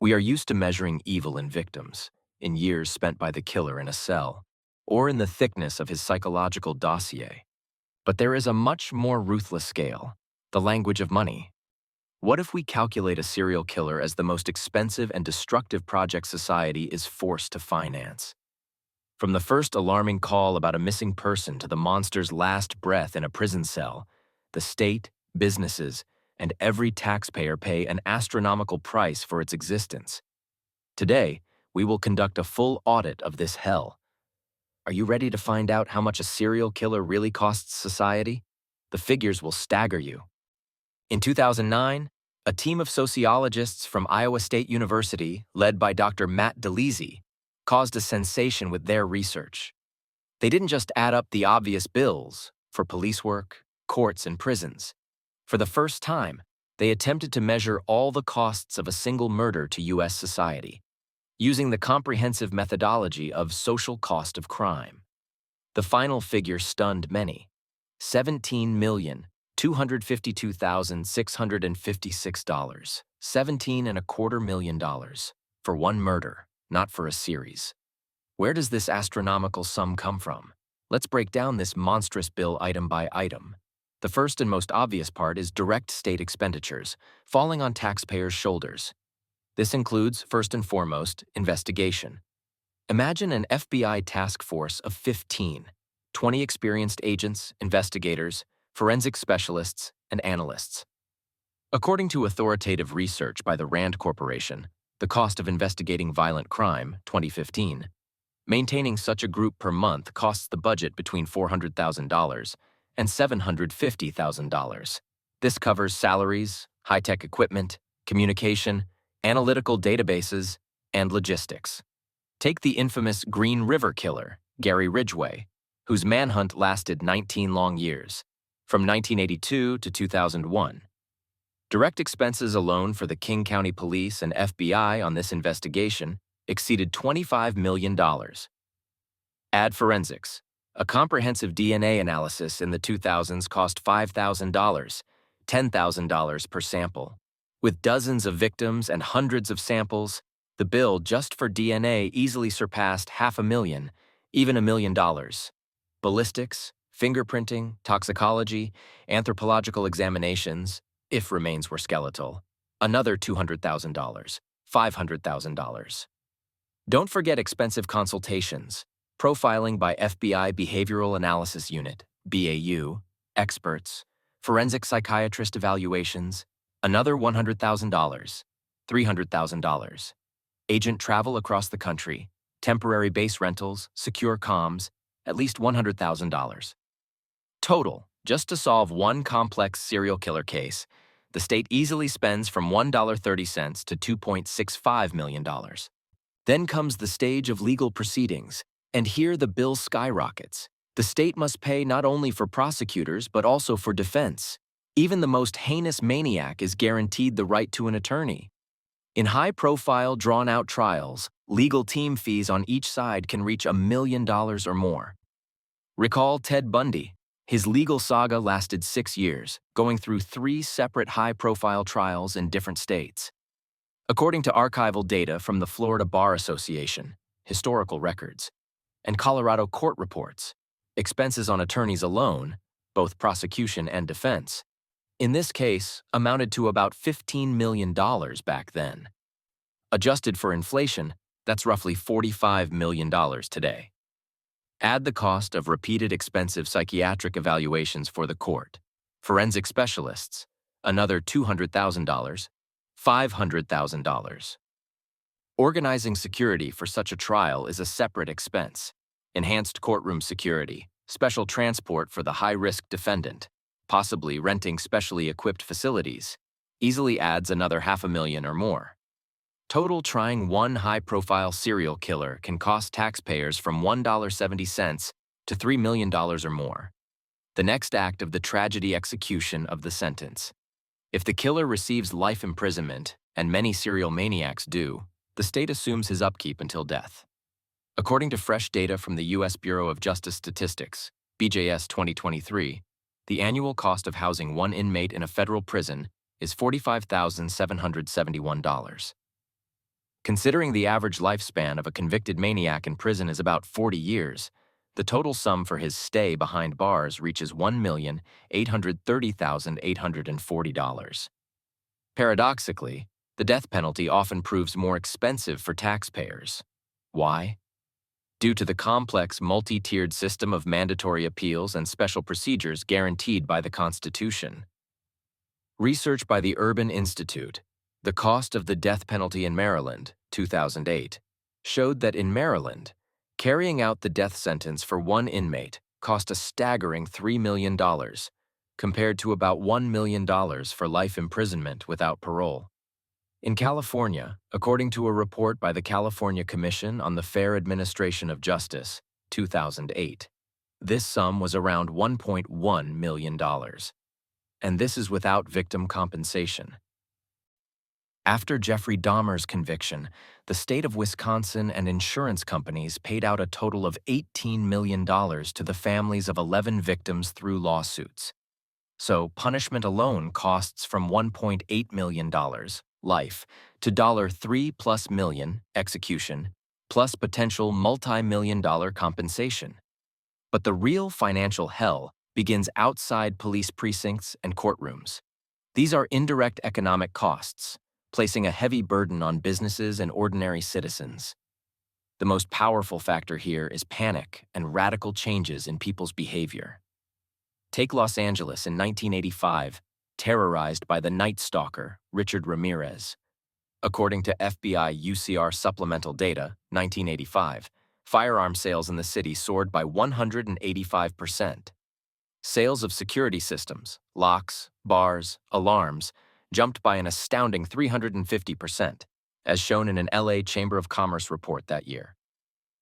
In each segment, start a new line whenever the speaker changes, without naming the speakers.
We are used to measuring evil in victims, in years spent by the killer in a cell, or in the thickness of his psychological dossier. But there is a much more ruthless scale, the language of money. What if we calculate a serial killer as the most expensive and destructive project society is forced to finance? From the first alarming call about a missing person to the monster's last breath in a prison cell, the state, businesses, and every taxpayer pay an astronomical price for its existence. Today, we will conduct a full audit of this hell. Are you ready to find out how much a serial killer really costs society? The figures will stagger you. In 2009, a team of sociologists from Iowa State University, led by Dr. Matt DeLisi, caused a sensation with their research. They didn't just add up the obvious bills for police work, courts, and prisons. For the first time, they attempted to measure all the costs of a single murder to U.S. society, using the comprehensive methodology of social cost of crime. The final figure stunned many: $17,252,656, $17.25 million for one murder, not for a series. Where does this astronomical sum come from? Let's break down this monstrous bill item by item. The first and most obvious part is direct state expenditures, falling on taxpayers' shoulders. This includes, first and foremost, investigation. Imagine an FBI task force of 20 experienced agents, investigators, forensic specialists, and analysts. According to authoritative research by the Rand Corporation, the cost of investigating violent crime, 2015, maintaining such a group per month costs the budget between $400,000 and $750,000. This covers salaries, high-tech equipment, communication, analytical databases, and logistics. Take the infamous Green River Killer, Gary Ridgway, whose manhunt lasted 19 long years, from 1982 to 2001. Direct expenses alone for the King County Police and FBI on this investigation exceeded $25 million. Add forensics. A comprehensive DNA analysis in the 2000s cost $5,000, $10,000 per sample. With dozens of victims and hundreds of samples, the bill just for DNA easily surpassed $500,000, even $1 million. Ballistics, fingerprinting, toxicology, anthropological examinations, if remains were skeletal, another $200,000, $500,000. Don't forget expensive consultations, profiling by FBI Behavioral Analysis Unit, BAU, experts, forensic psychiatrist evaluations, another $100,000, $300,000. Agent travel across the country, temporary base rentals, secure comms, at least $100,000. Total, just to solve one complex serial killer case, the state easily spends from $1.30 to $2.65 million. Then comes the stage of legal proceedings, and here the bill skyrockets. The state must pay not only for prosecutors, but also for defense. Even the most heinous maniac is guaranteed the right to an attorney. In high-profile, drawn-out trials, legal team fees on each side can reach $1 million or more. Recall Ted Bundy. His legal saga lasted 6 years, going through 3 separate high-profile trials in different states. According to archival data from the Florida Bar Association, historical records, and Colorado court reports, expenses on attorneys alone, both prosecution and defense, in this case amounted to about $15 million back then. Adjusted for inflation, that's roughly $45 million today. Add the cost of repeated expensive psychiatric evaluations for the court, forensic specialists, another $200,000, $500,000. Organizing security for such a trial is a separate expense. Enhanced courtroom security, special transport for the high-risk defendant, possibly renting specially equipped facilities, easily adds another $500,000 or more. Total trying one high-profile serial killer can cost taxpayers from $1.70 to $3 million or more. The next act of the tragedy execution of the sentence. If the killer receives life imprisonment, and many serial maniacs do, the state assumes his upkeep until death. According to fresh data from the U.S. Bureau of Justice Statistics, BJS 2023, the annual cost of housing one inmate in a federal prison is $45,771. Considering the average lifespan of a convicted maniac in prison is about 40 years, the total sum for his stay behind bars reaches $1,830,840. Paradoxically, the death penalty often proves more expensive for taxpayers. Why? Due to the complex multi-tiered system of mandatory appeals and special procedures guaranteed by the Constitution. Research by the Urban Institute, The Cost of the Death Penalty in Maryland, 2008, showed that in Maryland, carrying out the death sentence for one inmate cost a staggering $3 million, compared to about $1 million for life imprisonment without parole. In California, according to a report by the California Commission on the Fair Administration of Justice, 2008, this sum was around $1.1 million. And this is without victim compensation. After Jeffrey Dahmer's conviction, the state of Wisconsin and insurance companies paid out a total of $18 million to the families of 11 victims through lawsuits. So punishment alone costs from $1.8 million, life, to $3+ million, execution, plus potential multi-million-dollar compensation. But the real financial hell begins outside police precincts and courtrooms. These are indirect economic costs, placing a heavy burden on businesses and ordinary citizens. The most powerful factor here is panic and radical changes in people's behavior. Take Los Angeles in 1985, terrorized by the Night Stalker, Richard Ramirez. According to FBI UCR supplemental data, 1985, firearm sales in the city soared by 185%. Sales of security systems, locks, bars, alarms, jumped by an astounding 350%, as shown in an LA Chamber of Commerce report that year.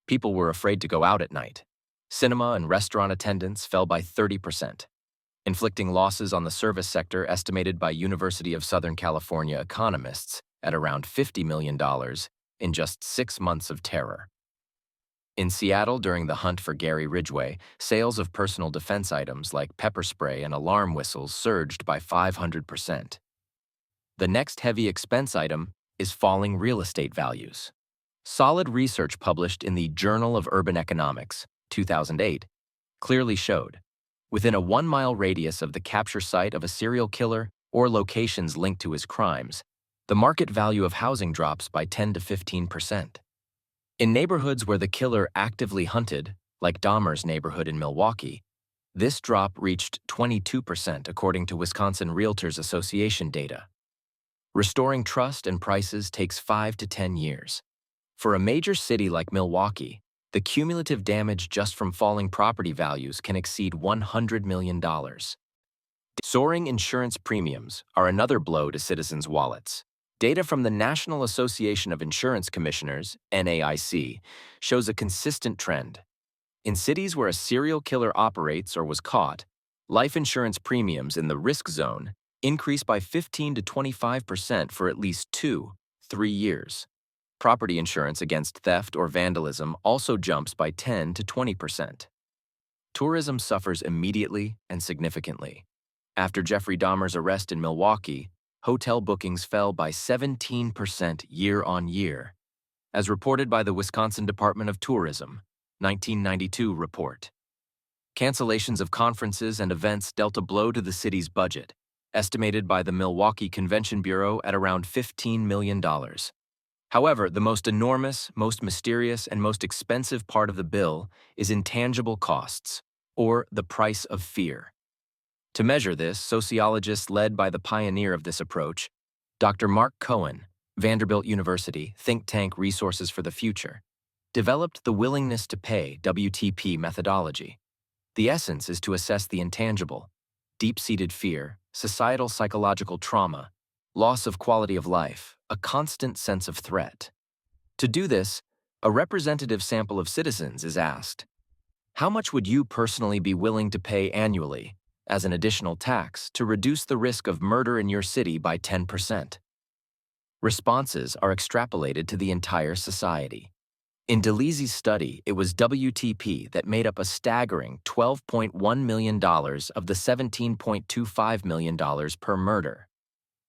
People were afraid to go out at night. Cinema and restaurant attendance fell by 30%, inflicting losses on the service sector estimated by University of Southern California economists at around $50 million in just 6 months of terror. In Seattle, during the hunt for Gary Ridgway, sales of personal defense items like pepper spray and alarm whistles surged by 500%. The next heavy expense item is falling real estate values. Solid research published in the Journal of Urban Economics, 2008, clearly showed, within a 1-mile radius of the capture site of a serial killer or locations linked to his crimes, the market value of housing drops by 10 to 15%. In neighborhoods where the killer actively hunted, like Dahmer's neighborhood in Milwaukee, this drop reached 22% according to Wisconsin Realtors Association data. Restoring trust and prices takes 5 to 10 years. For a major city like Milwaukee, the cumulative damage just from falling property values can exceed $100 million. Soaring insurance premiums are another blow to citizens' wallets. Data from the National Association of Insurance Commissioners, NAIC, shows a consistent trend. In cities where a serial killer operates or was caught, life insurance premiums in the risk zone increase by 15 to 25% for at least 2-3 years. Property insurance against theft or vandalism also jumps by 10 to 20%. Tourism suffers immediately and significantly. After Jeffrey Dahmer's arrest in Milwaukee, hotel bookings fell by 17% year-on-year, as reported by the Wisconsin Department of Tourism, 1992 report. Cancellations of conferences and events dealt a blow to the city's budget, estimated by the Milwaukee Convention Bureau at around $15 million. However, the most enormous, most mysterious, and most expensive part of the bill is intangible costs, or the price of fear. To measure this, sociologists led by the pioneer of this approach, Dr. Mark Cohen, Vanderbilt University, think tank Resources for the Future, developed the willingness to pay WTP methodology. The essence is to assess the intangible, deep-seated fear, societal psychological trauma, loss of quality of life, a constant sense of threat. To do this, a representative sample of citizens is asked, how much would you personally be willing to pay annually as an additional tax to reduce the risk of murder in your city by 10%? Responses are extrapolated to the entire society. In DeLeese's study, it was WTP that made up a staggering $12.1 million of the $17.25 million per murder.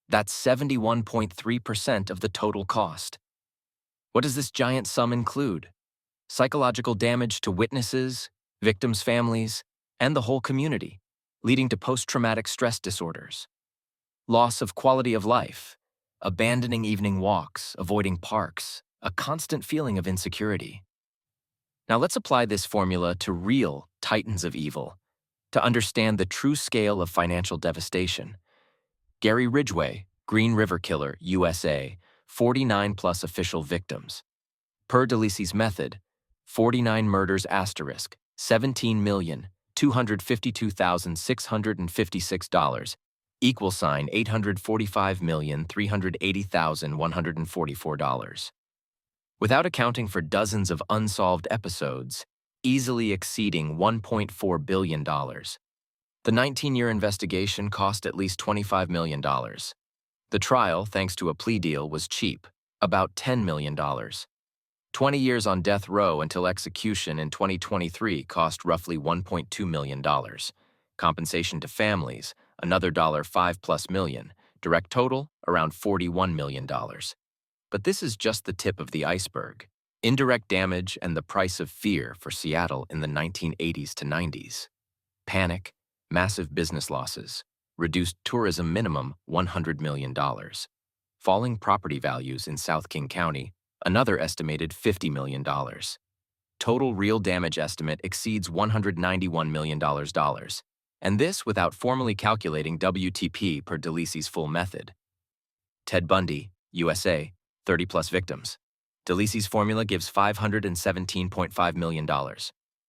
That's 71.3% of the total cost. What does this giant sum include? Psychological damage to witnesses, victims' families, and the whole community, leading to post-traumatic stress disorders. Loss of quality of life, abandoning evening walks, avoiding parks, a constant feeling of insecurity. Now let's apply this formula to real titans of evil to understand the true scale of financial devastation. Gary Ridgway, Green River Killer, USA, 49 plus official victims. Per DeLisi's method, 49 murders asterisk, $17,252,656, equal sign $845,380,144. Without accounting for dozens of unsolved episodes, easily exceeding $1.4 billion. The 19-year investigation cost at least $25 million. The trial, thanks to a plea deal, was cheap, about $10 million. 20 years on death row until execution in 2023 cost roughly $1.2 million. Compensation to families, another $5+ million. Direct total, around $41 million. But this is just the tip of the iceberg. Indirect damage and the price of fear for Seattle in the 1980s to 90s. Panic, massive business losses, reduced tourism minimum $100 million. Falling property values in South King County, another estimated $50 million. Total real damage estimate exceeds $191 million. And this without formally calculating WTP per DeLisi's full method. Ted Bundy, USA, 30+ victims. DeLisi's formula gives $517.5 million.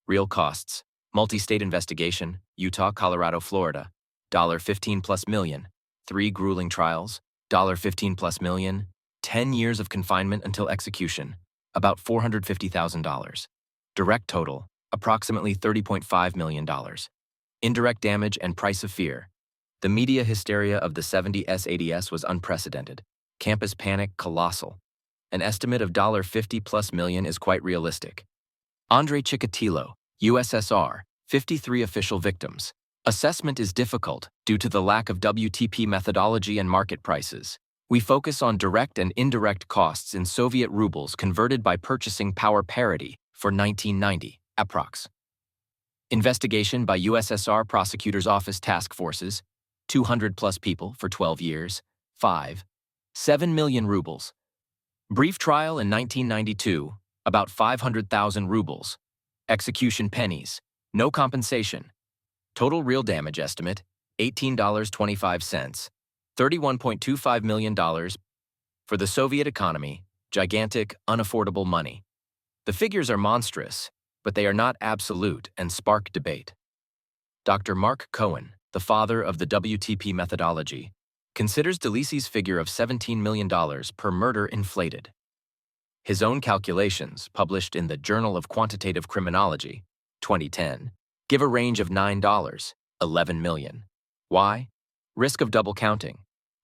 Real costs, multi-state investigation, Utah, Colorado, Florida, $15+ million. 3 grueling trials, $15+ million. 10 years of confinement until execution, about $450,000. Direct total, approximately $30.5 million. Indirect damage and price of fear. The media hysteria of the 70s ADS was unprecedented. Campus panic colossal. An estimate of $50+ million is quite realistic. Andre Chikatilo, USSR, 53 official victims. Assessment is difficult due to the lack of WTP methodology and market prices. We focus on direct and indirect costs in Soviet rubles converted by purchasing power parity for 1990, approx. Investigation by USSR Prosecutor's Office Task Forces, 200+ people for 12 years, 7 million rubles. Brief trial in 1992, about 500,000 rubles. Execution pennies, no compensation. Total real damage estimate, $18.25, $31.25 million. For the Soviet economy, gigantic, unaffordable money. The figures are monstrous, but they are not absolute and spark debate. Dr. Mark Cohen, the father of the WTP methodology, considers DeLisi's figure of $17 million per murder inflated. His own calculations, published in the Journal of Quantitative Criminology, 2010, give a range of $9, $11 million. Why? Risk of double counting.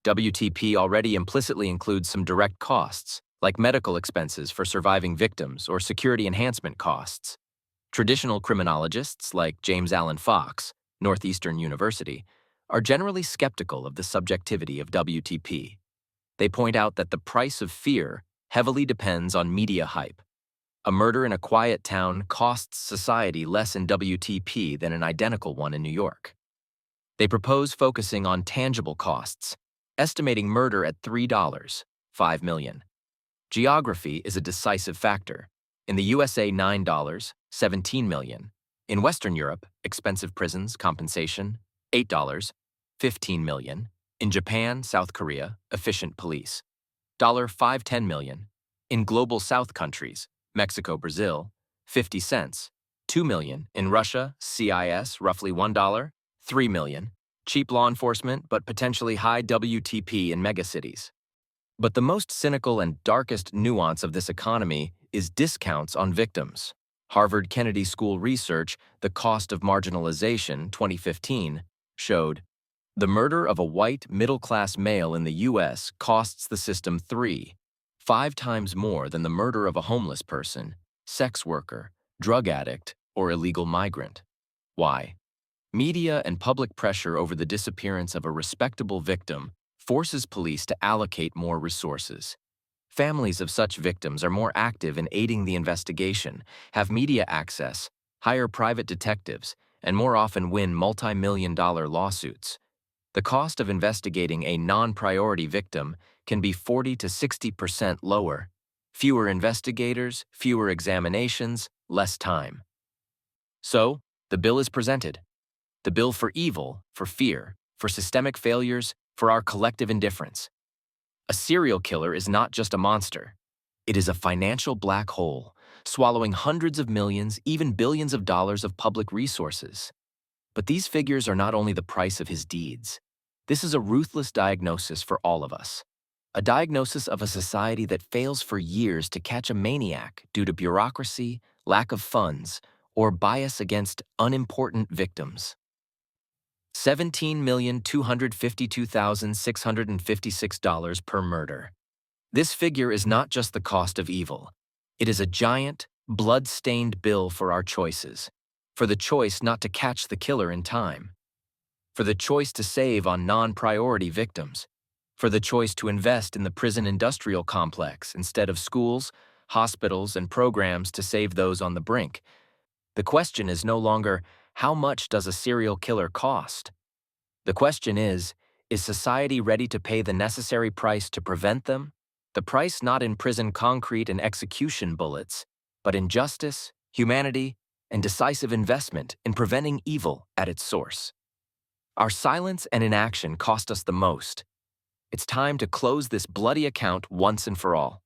WTP already implicitly includes some direct costs, like medical expenses for surviving victims or security enhancement costs. Traditional criminologists like James Allen Fox, Northeastern University, are generally skeptical of the subjectivity of WTP. They point out that the price of fear heavily depends on media hype. A murder in a quiet town costs society less in WTP than an identical one in New York. They propose focusing on tangible costs, estimating murder at $3, $5 million. Geography is a decisive factor. In the USA, $9, $17 million. In Western Europe, expensive prisons, compensation, $8, $15 million. In Japan, South Korea, efficient police, $5-10 million. In Global South countries, Mexico, Brazil, 50 cents, $2 million. In Russia, CIS, roughly $1, $3 million. Cheap law enforcement, but potentially high WTP in megacities. But the most cynical and darkest nuance of this economy is discounts on victims. Harvard Kennedy School research, The Cost of Marginalization, 2015, showed the murder of a white middle-class male in the U.S. costs the system 5 times more than the murder of a homeless person, sex worker, drug addict, or illegal migrant. Why? Media and public pressure over the disappearance of a respectable victim forces police to allocate more resources. Families of such victims are more active in aiding the investigation, have media access, hire private detectives, and more often win multi-million-dollar lawsuits. The cost of investigating a non-priority victim can be 40 to 60% lower. Fewer investigators, fewer examinations, less time. So, the bill is presented. The bill for evil, for fear, for systemic failures, for our collective indifference. A serial killer is not just a monster. It is a financial black hole, swallowing hundreds of millions, even billions of dollars of public resources. But these figures are not only the price of his deeds. This is a ruthless diagnosis for all of us. A diagnosis of a society that fails for years to catch a maniac due to bureaucracy, lack of funds, or bias against unimportant victims. $17,252,656 per murder. This figure is not just the cost of evil. It is a giant, blood-stained bill for our choices. For the choice not to catch the killer in time. For the choice to save on non-priority victims. For the choice to invest in the prison industrial complex instead of schools, hospitals, and programs to save those on the brink. The question is no longer, how much does a serial killer cost? The question is society ready to pay the necessary price to prevent them? The price not in prison concrete and execution bullets, but in justice, humanity, and decisive investment in preventing evil at its source. Our silence and inaction cost us the most. It's time to close this bloody account once and for all.